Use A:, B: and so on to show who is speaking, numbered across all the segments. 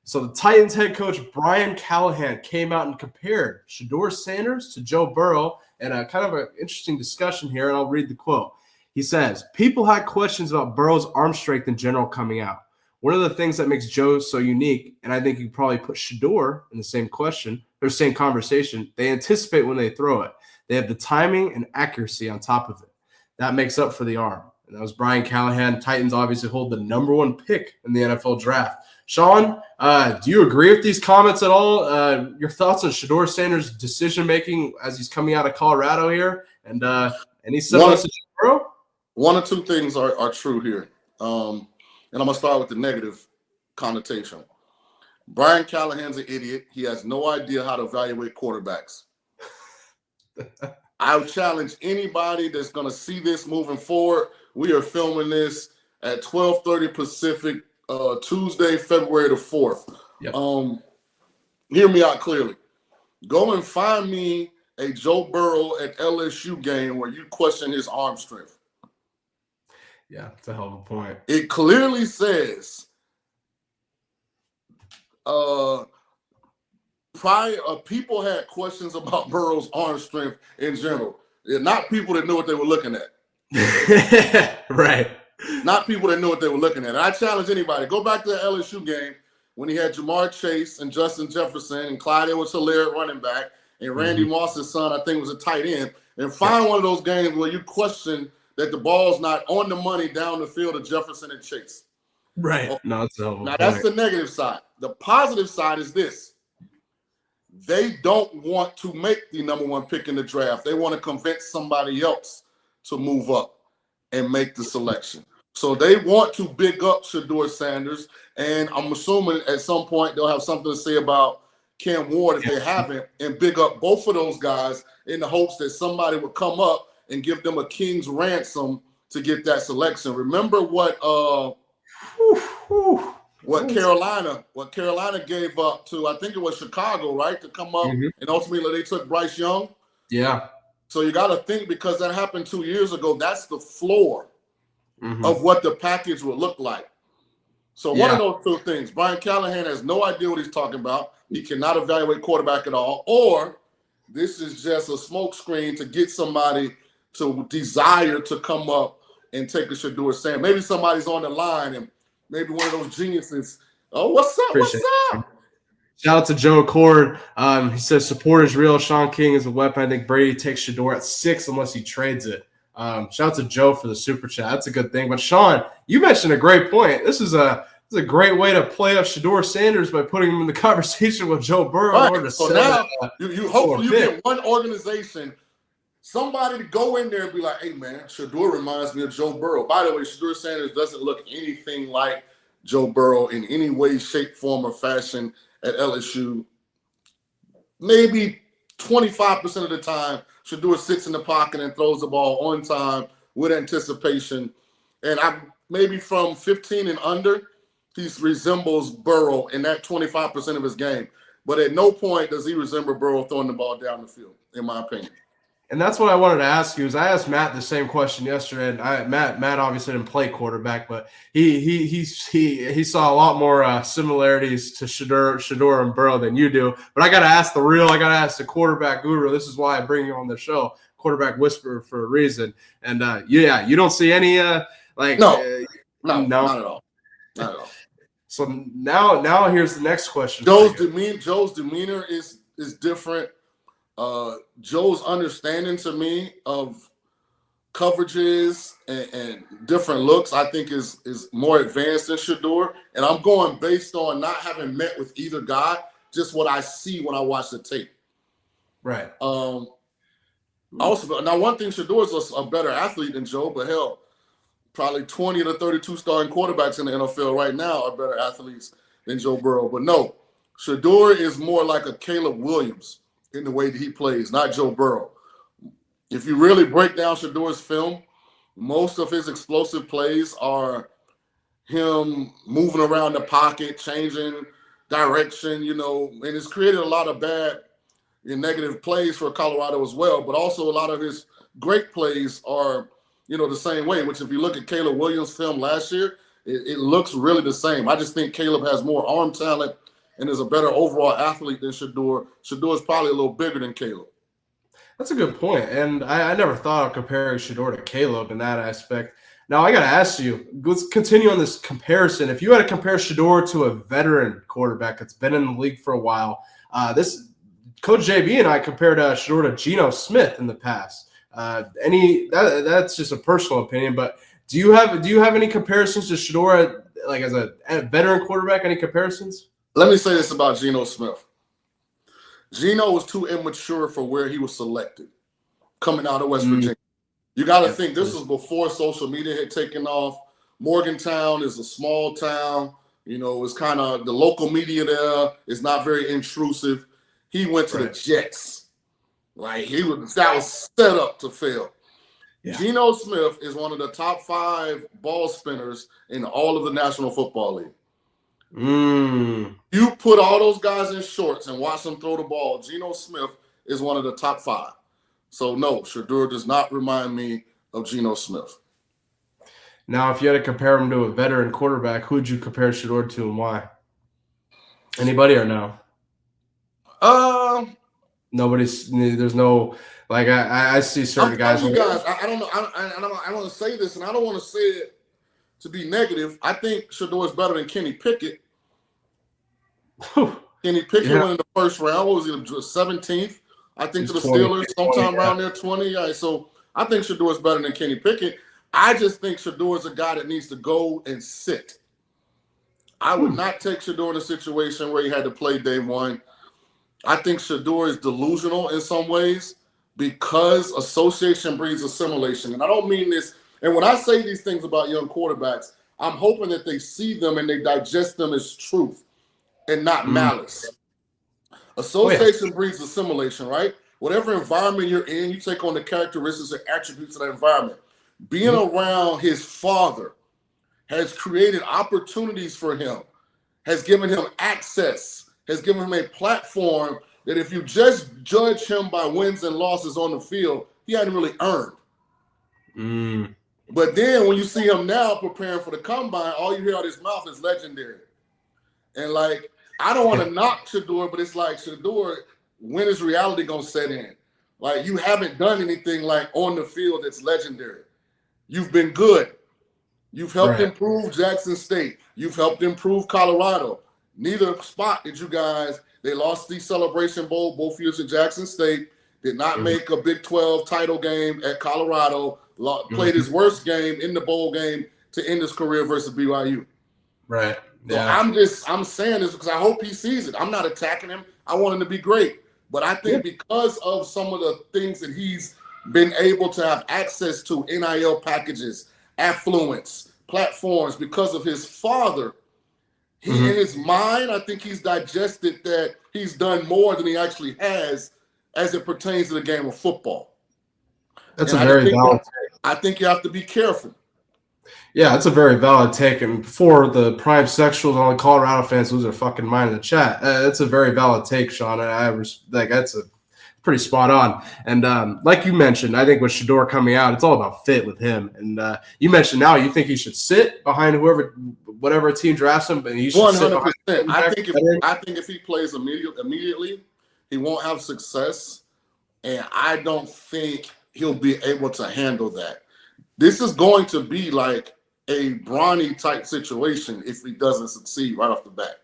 A: So the Titans head coach Brian Callahan came out and compared Shedeur Sanders to Joe Burrow, and kind of an interesting discussion here, and I'll read the quote. He says, people had questions about Burrow's arm strength in general coming out. One of the things that makes Joe so unique, and I think you probably put Shedeur in the same question, or same conversation, they anticipate when they throw it. They have the timing and accuracy on top of it. That makes up for the arm. And that was Brian Callahan. Titans obviously hold the number 1 pick in the NFL draft. Shaun, do you agree with these comments at all? Your thoughts on Shedeur Sanders' decision-making as he's coming out of Colorado here? And any semblance to Burrow?
B: One or two things are true here. And I'm going to start with the negative connotation. Brian Callahan's an idiot. He has no idea how to evaluate quarterbacks. I would challenge anybody that's going to see this moving forward. We are filming this at 12:30 Pacific, Tuesday, February the 4th.
A: Yep.
B: Hear me out clearly. Go and find me a Joe Burrow at LSU game where you question his arm strength.
A: Yeah, it's a hell of a point.
B: It clearly says people had questions about Burrow's arm strength in general. Not people that knew what they were looking at.
A: Right.
B: Not people that knew what they were looking at. And I challenge anybody. Go back to the LSU game when he had Jamar Chase and Justin Jefferson and Clyde Edwards-Helaire running back and Randy Moss's son, I think, was a tight end. And find one of those games where you question that the ball's not on the money down the field of Jefferson and Chase.
A: Right. No,
B: that's the negative side. The positive side is this. They don't want to make the number 1 pick in the draft. They want to convince somebody else to move up and make the selection. So they want to big up Shedeur Sanders, and I'm assuming at some point they'll have something to say about Cam Ward if they haven't, and big up both of those guys in the hopes that somebody would come up and give them a king's ransom to get that selection. Remember what Carolina gave up to, I think it was Chicago, right, to come up, and ultimately they took Bryce Young.
A: Yeah.
B: So you got to think, because that happened 2 years ago, that's the floor of what the package would look like. So one of those two things, Brian Callahan has no idea what he's talking about. He cannot evaluate quarterback at all. Or this is just a smokescreen to get somebody to desire to come up and take a Shedeur Sanders. Maybe somebody's on the line and maybe one of those geniuses. Oh, what's up?
A: Appreciate
B: What's up?
A: Shout out to Joe Accord. He says support is real. Sean King is a weapon. I think Brady takes Shedeur at 6 unless he trades it. Shout out to Joe for the super chat. That's a good thing. But Shaun, you mentioned a great point. This is a great way to play up Shedeur Sanders by putting him in the conversation with Joe Burrow.
B: Right. So now you hopefully you get one organization, somebody to go in there and be like, hey man, Shedeur reminds me of Joe Burrow. By the way, Shedeur Sanders doesn't look anything like Joe Burrow in any way, shape, form, or fashion at LSU. Maybe 25% of the time, Shedeur sits in the pocket and throws the ball on time with anticipation. And maybe from 15 and under, he resembles Burrow in that 25% of his game. But at no point does he resemble Burrow throwing the ball down the field, in my opinion.
A: And that's what I wanted to ask you. Is I asked Matt the same question yesterday, and Matt obviously didn't play quarterback, but he saw a lot more similarities to Shedeur and Burrow than you do. But I got to ask the quarterback guru. This is why I bring you on the show, quarterback whisperer, for a reason. And you don't see any
B: no, not at all, not at all.
A: So now here's the next question.
B: Joe's demeanor is different. Joe's understanding to me of coverages and different looks, I think is more advanced than Shedeur. And I'm going based on not having met with either guy, just what I see when I watch the tape.
A: Right.
B: Also, now one thing, Shedeur is a better athlete than Joe, but hell, probably 20 of the 32 starting quarterbacks in the NFL right now are better athletes than Joe Burrow. But no, Shedeur is more like a Caleb Williams in the way that he plays, not Joe Burrow. If you really break down Shedeur's film, most of his explosive plays are him moving around the pocket, changing direction, and it's created a lot of bad and negative plays for Colorado as well. But also a lot of his great plays are, the same way, which if you look at Caleb Williams' film last year, it looks really the same. I just think Caleb has more arm talent and is a better overall athlete than Shedeur. Shedeur is probably a little bigger than Caleb.
A: That's a good point. And I never thought of comparing Shedeur to Caleb in that aspect. Now, I got to ask you, let's continue on this comparison. If you had to compare Shedeur to a veteran quarterback that's been in the league for a while, Coach JB and I compared Shedeur to Geno Smith in the past. That's just a personal opinion, but do you have any comparisons to Shedeur, like as a veteran quarterback? Any comparisons?
B: Let me say this about Geno Smith. Geno was too immature for where he was selected coming out of West Virginia. You got to think this was before social media had taken off. Morgantown is a small town. It's kind of the local media there is not very intrusive. He went to the Jets. That was set up to fail. Yeah. Geno Smith is one of the top 5 ball spinners in all of the National Football League. You put all those guys in shorts and watch them throw the ball. Geno Smith is one of the top 5. So, no, Shedeur does not remind me of Geno Smith.
A: Now, if you had to compare him to a veteran quarterback, who would you compare Shedeur to and why? Anybody or no? There's no, I see certain guys.
B: I don't know. I want to say this, and I don't want to say it to be negative. I think Shedeur is better than Kenny Pickett. Kenny Pickett went in the first round. What was he, 17th? I think to the Steelers, sometime around there, 20. Right, so I think Shedeur is better than Kenny Pickett. I just think Shedeur is a guy that needs to go and sit. I would not take Shedeur in a situation where he had to play day one. I think Shedeur is delusional in some ways because association breeds assimilation. And I don't mean this. And when I say these things about young quarterbacks, I'm hoping that they see them and they digest them as truth and not malice. Association breeds assimilation, right? Whatever environment you're in, you take on the characteristics and attributes of that environment. Being around his father has created opportunities for him, has given him access, has given him a platform that if you just judge him by wins and losses on the field, he hadn't really earned. But then when you see him now preparing for the combine, all you hear out of his mouth is legendary. And I don't want to knock Shedeur, but it's like, Shedeur, when is reality going to set in? You haven't done anything on the field that's legendary. You've been good. You've helped improve Jackson State. You've helped improve Colorado. Neither spot did you guys. They lost the Celebration Bowl both years at Jackson State. Did not make a Big 12 title game at Colorado. Played his worst game in the bowl game to end his career versus BYU.
A: Right.
B: Yeah. So I'm saying this because I hope he sees it. I'm not attacking him. I want him to be great. But I think because of some of the things that he's been able to have access to, NIL packages, affluence, platforms, because of his father, in his mind, I think he's digested that he's done more than he actually has as it pertains to the game of football.
A: That's a very valid
B: take. I think you have to be careful.
A: Yeah, that's a very valid take. And before the prime sexuals and all the Colorado fans lose their fucking mind in the chat, that's a very valid take, Shaun. That's a pretty spot on. And like you mentioned, I think with Shedeur coming out, it's all about fit with him. And you mentioned now you think he should sit behind whatever team drafts him, but he should 100%.
B: I think if he plays immediately, he won't have success, and I don't think he'll be able to handle that. This is going to be like a Bronny type situation if he doesn't succeed right off the bat.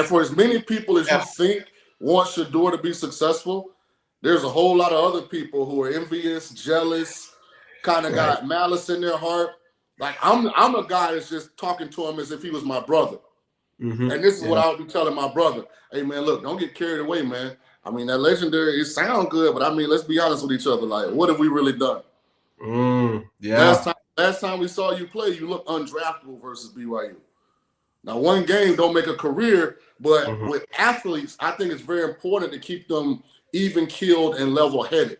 B: For as many people as you think want Shedeur to be successful, there's a whole lot of other people who are envious, jealous, kind of got malice in their heart. I'm a guy that's just talking to him as if he was my brother. And this is what I would be telling my brother. Hey, man, look, don't get carried away, man. That legendary, it sounds good, but let's be honest with each other. What have we really done? Last time we saw you play, you look undraftable versus BYU. Now, one game don't make a career, but with athletes, I think it's very important to keep them even-keeled and level-headed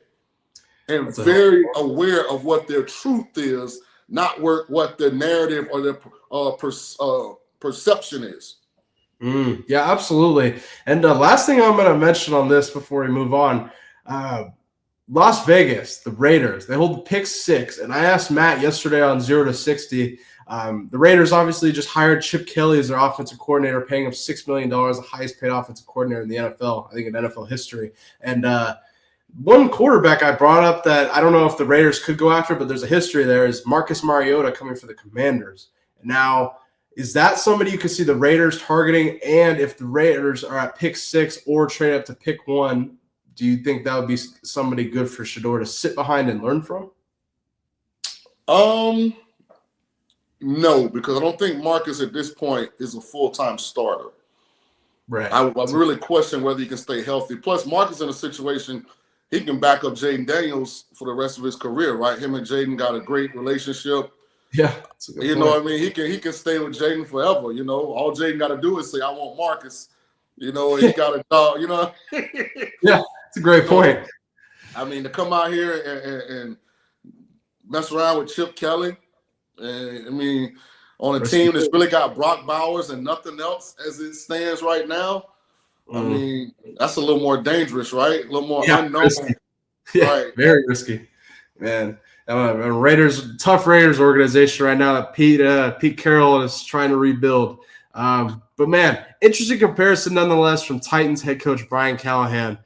B: and very aware of what their truth is, not what their narrative or their perception is.
A: Yeah, absolutely. And the last thing I'm going to mention on this before we move on, Las Vegas, the Raiders, they hold the pick 6. And I asked Matt yesterday on 0 to 60, The Raiders obviously just hired Chip Kelly as their offensive coordinator, paying him $6 million, the highest paid offensive coordinator in the NFL, I think in NFL history. And one quarterback I brought up that I don't know if the Raiders could go after, but there's a history there, is Marcus Mariota coming for the Commanders. Now, is that somebody you could see the Raiders targeting? And if the Raiders are at pick 6 or trade up to pick 1, do you think that would be somebody good for Shedeur to sit behind and learn from?
B: No, because I don't think Marcus at this point is a full-time starter.
A: Right.
B: I really question whether he can stay healthy. Plus, Marcus in a situation he can back up Jaden Daniels for the rest of his career, right? Him and Jaden got a great relationship.
A: Yeah,
B: you know what I mean? He can stay with Jaden forever. You know, all Jaden got to do is say, "I want Marcus." You know, he got a dog. You know.
A: Yeah, it's a great point.
B: I mean, to come out here and mess around with Chip Kelly, and I mean, on a team that's really got Brock Bowers and nothing else as it stands right now. I mean, that's a little more dangerous, right? A little more unknown.
A: Risky. Yeah, right. Very risky, man. Tough Raiders organization right now that Pete Carroll is trying to rebuild. But man, interesting comparison nonetheless from Titans head coach Brian Callahan,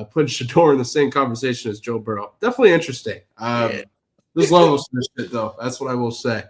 A: putting Shedeur in the same conversation as Joe Burrow. Definitely interesting. There's levels to this shit though. That's what I will say.